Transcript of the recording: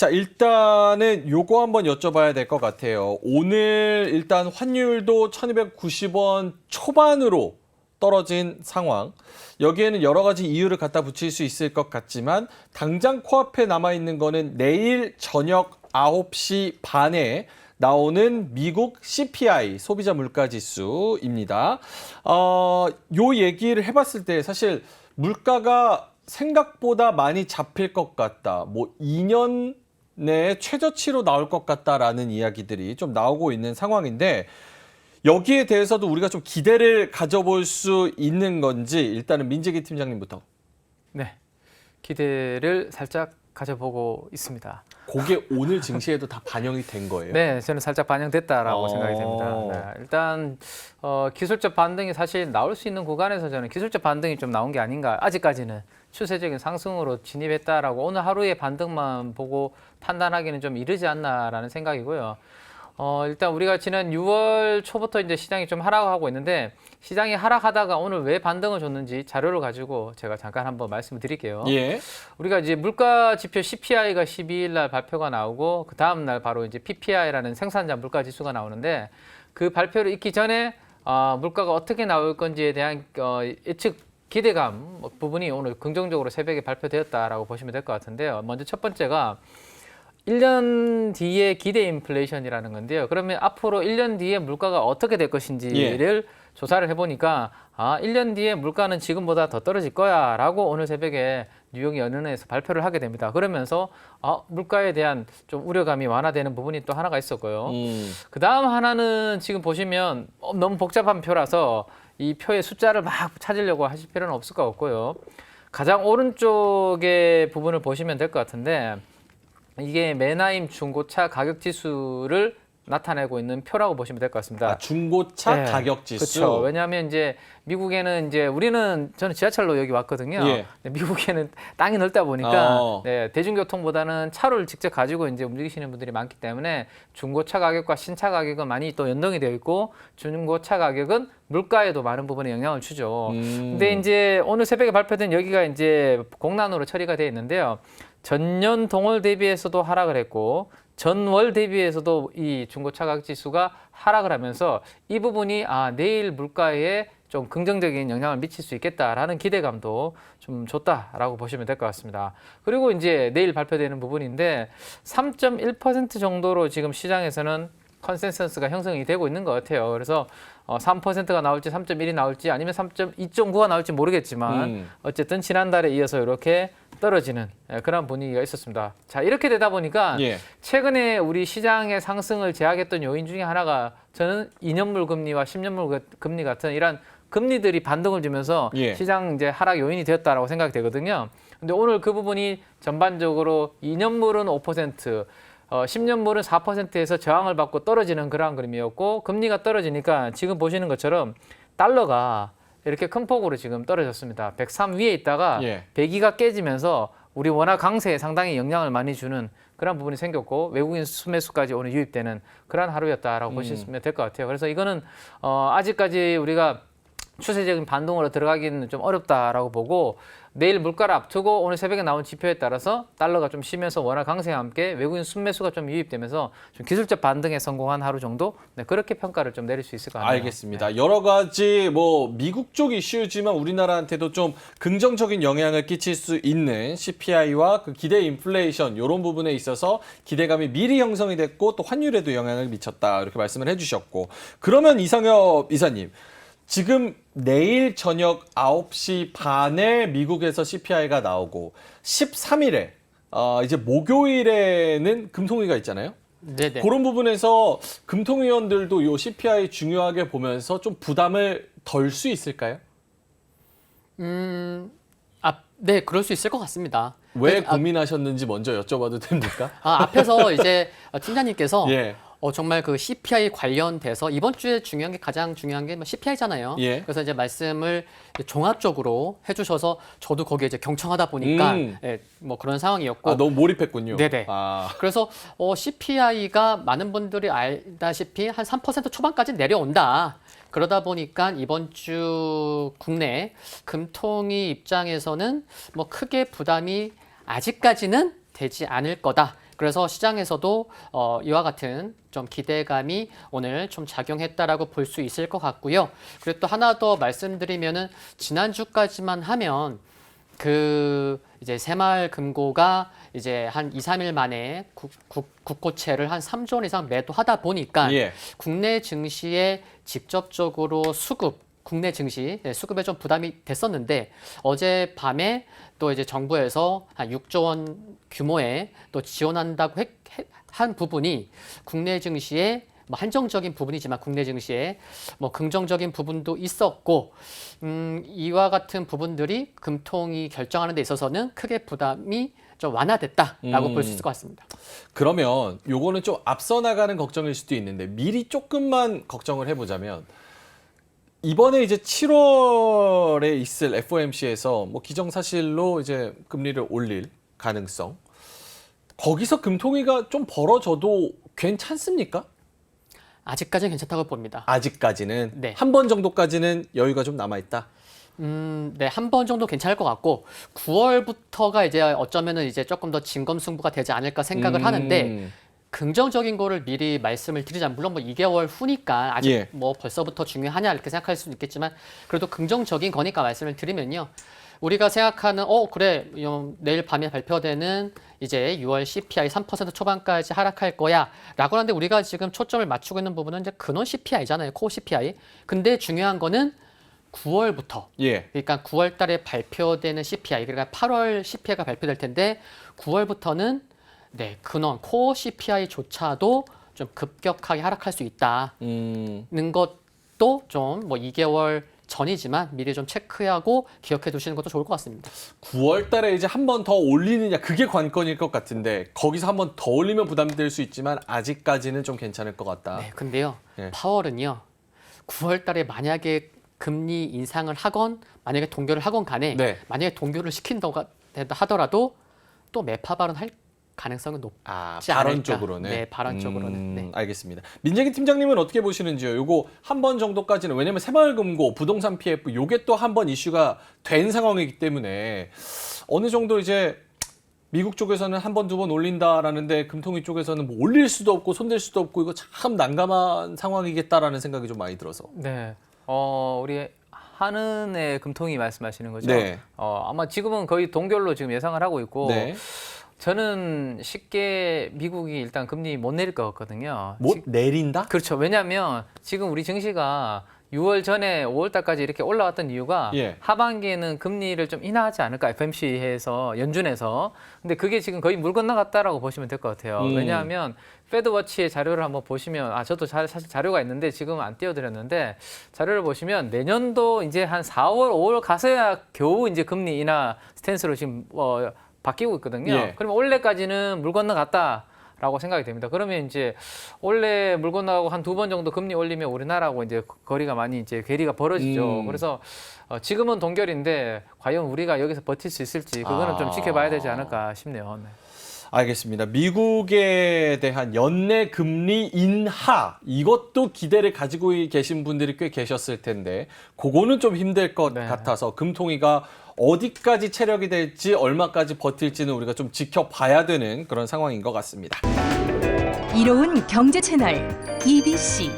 자, 일단은 요거 한번 여쭤봐야 될 것 같아요. 오늘 일단 환율도 1290원 초반으로 떨어진 상황. 여기에는 여러 가지 이유를 갖다 붙일 수 있을 것 같지만 당장 코앞에 남아있는 거는 내일 저녁 9시 반에 나오는 미국 CPI, 소비자 물가지수입니다. 요 얘기를 해봤을 때 사실 물가가 생각보다 많이 잡힐 것 같다. 뭐 2년 내에 최저치로 나올 것 같다라는 이야기들이 좀 나오고 있는 상황인데 여기에 대해서도 우리가 좀 기대를 가져볼 수 있는 건지 일단은 민재기 팀장님부터. 네, 기대를 살짝 가져보고 있습니다. 그게 오늘 증시에도 다 반영이 된 거예요? 네, 저는 살짝 반영됐다라고 생각이 됩니다. 네, 일단 기술적 반등이 사실 나올 수 있는 구간에서 저는 기술적 반등이 좀 나온 게 아닌가. 아직까지는 추세적인 상승으로 진입했다라고 오늘 하루의 반등만 보고 판단하기는 좀 이르지 않나라는 생각이고요. 일단 우리가 지난 6월 초부터 이제 시장이 좀 하락하고 있는데 시장이 하락하다가 오늘 왜 반등을 줬는지 자료를 가지고 제가 잠깐 한번 말씀을 드릴게요. 예. 우리가 이제 물가 지표 CPI가 12일 날 발표가 나오고 그 다음 날 바로 이제 PPI라는 생산자 물가 지수가 나오는데 그 발표를 있기 전에 물가가 어떻게 나올 건지에 대한 예측 기대감 부분이 오늘 긍정적으로 새벽에 발표되었다라고 보시면 될 것 같은데요. 먼저 첫 번째가 1년 뒤에 기대 인플레이션이라는 건데요. 그러면 앞으로 1년 뒤에 물가가 어떻게 될 것인지를 조사를 해보니까 1년 뒤에 물가는 지금보다 더 떨어질 거야 라고 오늘 새벽에 뉴욕 연은행에서 발표를 하게 됩니다. 그러면서 물가에 대한 좀 우려감이 완화되는 부분이 또 하나가 있었고요. 그 다음 하나는 지금 보시면 너무 복잡한 표라서 이 표의 숫자를 막 찾으려고 하실 필요는 없을 것 같고요. 가장 오른쪽의 부분을 보시면 될 것 같은데 이게 메나임 중고차 가격 지수를 나타내고 있는 표라고 보시면 될 것 같습니다. 중고차 네. 가격 지수. 그렇죠. 왜냐하면 이제 미국에는 이제 저는 지하철로 여기 왔거든요. 예. 미국에는 땅이 넓다 보니까 대중교통보다는 차를 직접 가지고 이제 움직이시는 분들이 많기 때문에 중고차 가격과 신차 가격은 많이 또 연동이 되어 있고 중고차 가격은 물가에도 많은 부분에 영향을 주죠. 근데 이제 오늘 새벽에 발표된 여기가 이제 공란으로 처리가 되어 있는데요. 전년 동월 대비해서도 하락을 했고 전월 대비해서도 이 중고차 가격 지수가 하락을 하면서 이 부분이 내일 물가에 좀 긍정적인 영향을 미칠 수 있겠다라는 기대감도 좀 줬다라고 보시면 될 것 같습니다. 그리고 이제 내일 발표되는 부분인데 3.1% 정도로 지금 시장에서는 컨센서스가 형성이 되고 있는 것 같아요. 그래서 3%가 나올지 3.1이 나올지 아니면 3.2.9가 나올지 모르겠지만 어쨌든 지난달에 이어서 이렇게 떨어지는 그런 분위기가 있었습니다. 자, 이렇게 되다 보니까 최근에 우리 시장의 상승을 제약했던 요인 중에 하나가 저는 2년물 금리와 10년물 금리 같은 이런 금리들이 반등을 주면서 시장 이제 하락 요인이 되었다라고 생각이 되거든요. 근데 오늘 그 부분이 전반적으로 2년물은 5%, 10년물은 4%에서 저항을 받고 떨어지는 그러한 그림이었고 금리가 떨어지니까 지금 보시는 것처럼 달러가 이렇게 큰 폭으로 지금 떨어졌습니다. 103 위에 있다가 102가 깨지면서 우리 원화 강세에 상당히 영향을 많이 주는 그런 부분이 생겼고 외국인 수매수까지 오늘 유입되는 그런 하루였다라고 보시면 될 것 같아요. 그래서 이거는 아직까지 우리가 추세적인 반동으로 들어가기는 좀 어렵다라고 보고 내일 물가를 앞두고 오늘 새벽에 나온 지표에 따라서 달러가 좀 쉬면서 원화 강세와 함께 외국인 순매수가 좀 유입되면서 좀 기술적 반등에 성공한 하루 정도 그렇게 평가를 좀 내릴 수 있을 것 같네요. 알겠습니다. 여러 가지 미국 쪽 이슈지만 우리나라한테도 좀 긍정적인 영향을 끼칠 수 있는 CPI와 그 기대 인플레이션 이런 부분에 있어서 기대감이 미리 형성이 됐고 또 환율에도 영향을 미쳤다 이렇게 말씀을 해주셨고 그러면 이상엽 이사님 지금 내일 저녁 9시 반에 미국에서 CPI가 나오고 13일에 이제 목요일에는 금통위가 있잖아요. 네네. 그런 부분에서 금통위원들도 이 CPI 중요하게 보면서 좀 부담을 덜 수 있을까요? 네, 그럴 수 있을 것 같습니다. 왜 고민하셨는지 먼저 여쭤봐도 됩니까? 앞에서 이제 팀장님께서 정말 그 CPI 관련돼서 이번 주에 가장 중요한 게 CPI잖아요. 그래서 이제 말씀을 종합적으로 해주셔서 저도 거기에 이제 경청하다 보니까 뭐 그런 상황이었고. 너무 몰입했군요. 네네. 그래서 CPI가 많은 분들이 알다시피 한 3% 초반까지 내려온다. 그러다 보니까 이번 주 국내 금통위 입장에서는 뭐 크게 부담이 아직까지는 되지 않을 거다. 그래서 시장에서도 이와 같은 좀 기대감이 오늘 좀 작용했다라고 볼 수 있을 것 같고요. 그리고 또 하나 더 말씀드리면은 지난주까지만 하면 그 이제 새마을금고가 이제 한 2, 3일 만에 국고채를 한 3조 원 이상 매도하다 보니까 예. 국내 증시에 직접적으로 국내 증시 수급에 좀 부담이 됐었는데 어젯밤에 또 이제 정부에서 한 6조 원 규모의 또 지원한다고 한 부분이 국내 증시에 뭐 한정적인 부분이지만 국내 증시에 뭐 긍정적인 부분도 있었고 이와 같은 부분들이 금통이 결정하는 데 있어서는 크게 부담이 좀 완화됐다라고 볼 수 있을 것 같습니다. 그러면 요거는 좀 앞서 나가는 걱정일 수도 있는데 미리 조금만 걱정을 해보자면 이번에 이제 7월에 있을 FOMC에서 뭐 기정사실로 이제 금리를 올릴 가능성 거기서 금통위가 좀 벌어져도 괜찮습니까? 아직까지는 괜찮다고 봅니다. 아직까지는 네. 한 번 정도까지는 여유가 좀 남아 있다. 네, 한 번 정도 괜찮을 것 같고 9월부터가 이제 어쩌면은 이제 조금 더 진검승부가 되지 않을까 생각을 하는데 긍정적인 거를 미리 말씀을 드리자면 물론 뭐 2개월 후니까 아직 예. 뭐 벌써부터 중요하냐 이렇게 생각할 수는 있겠지만 그래도 긍정적인 거니까 말씀을 드리면요. 우리가 생각하는 그래 내일 밤에 발표되는 이제 6월 CPI 3% 초반까지 하락할 거야라고 하는데 우리가 지금 초점을 맞추고 있는 부분은 이제 근원 CPI잖아요. 코어 CPI. 근데 중요한 거는 9월부터 예. 그러니까 9월 달에 발표되는 CPI 그러니까 8월 CPI가 발표될 텐데 9월부터는 네, 근원 코어 CPI조차도 좀 급격하게 하락할 수 있다는 것도 좀 뭐 2개월 전이지만 미리 좀 체크하고 기억해 두시는 것도 좋을 것 같습니다. 9월 달에 이제 한 번 더 올리느냐 그게 관건일 것 같은데 거기서 한 번 더 올리면 부담이 될 수 있지만 아직까지는 좀 괜찮을 것 같다. 네, 근데요. 예. 파월은요. 9월 달에 만약에 금리 인상을 하건 만약에 동결을 하건 간에 네. 만약에 동결을 시킨다고 하더라도 또 매파 발언할 가능성은 높지 발언 않을까. 쪽으로는. 네, 발언 쪽으로는. 네. 알겠습니다. 민재기 팀장님은 어떻게 보시는지요? 요거 한 번 정도까지는 왜냐면 새마을금고, 부동산 PF 요게 또 한 번 이슈가 된 상황이기 때문에 어느 정도 이제 미국 쪽에서는 한 번, 두 번 올린다라는데 금통위 쪽에서는 뭐 올릴 수도 없고 손댈 수도 없고 이거 참 난감한 상황이겠다라는 생각이 좀 많이 들어서. 네. 우리 한은의 금통위 말씀하시는 거죠? 네. 아마 지금은 거의 동결로 지금 예상을 하고 있고 네. 저는 쉽게 미국이 일단 금리 못 내릴 것 같거든요. 못 내린다? 그렇죠. 왜냐하면 지금 우리 증시가 6월 전에 5월 달까지 이렇게 올라왔던 이유가 예. 하반기에는 금리를 좀 인하하지 않을까 FMC에서 연준에서. 근데 그게 지금 거의 물 건너갔다라고 보시면 될 것 같아요. 왜냐하면 패드워치의 자료를 한번 보시면 저도 사실 자료가 있는데 지금 안 띄워드렸는데 자료를 보시면 내년도 이제 한 4월, 5월 가서야 겨우 이제 금리 인하 스탠스로 지금 바뀌고 있거든요. 예. 그러면 올해까지는 물 건너갔다라고 생각이 됩니다. 그러면 이제 올해 물 건너가고 한 2번 정도 금리 올리면 우리나라하고 이제 거리가 많이 이제 괴리가 벌어지죠. 그래서 지금은 동결인데 과연 우리가 여기서 버틸 수 있을지 그거는 좀 지켜봐야 되지 않을까 싶네요. 네. 알겠습니다. 미국에 대한 연내 금리 인하 이것도 기대를 가지고 계신 분들이 꽤 계셨을 텐데 그거는 좀 힘들 것 네. 같아서 금통위가 어디까지 체력이 될지 얼마까지 버틸지는 우리가 좀 지켜봐야 되는 그런 상황인 것 같습니다. 이로운 경제 채널 EBC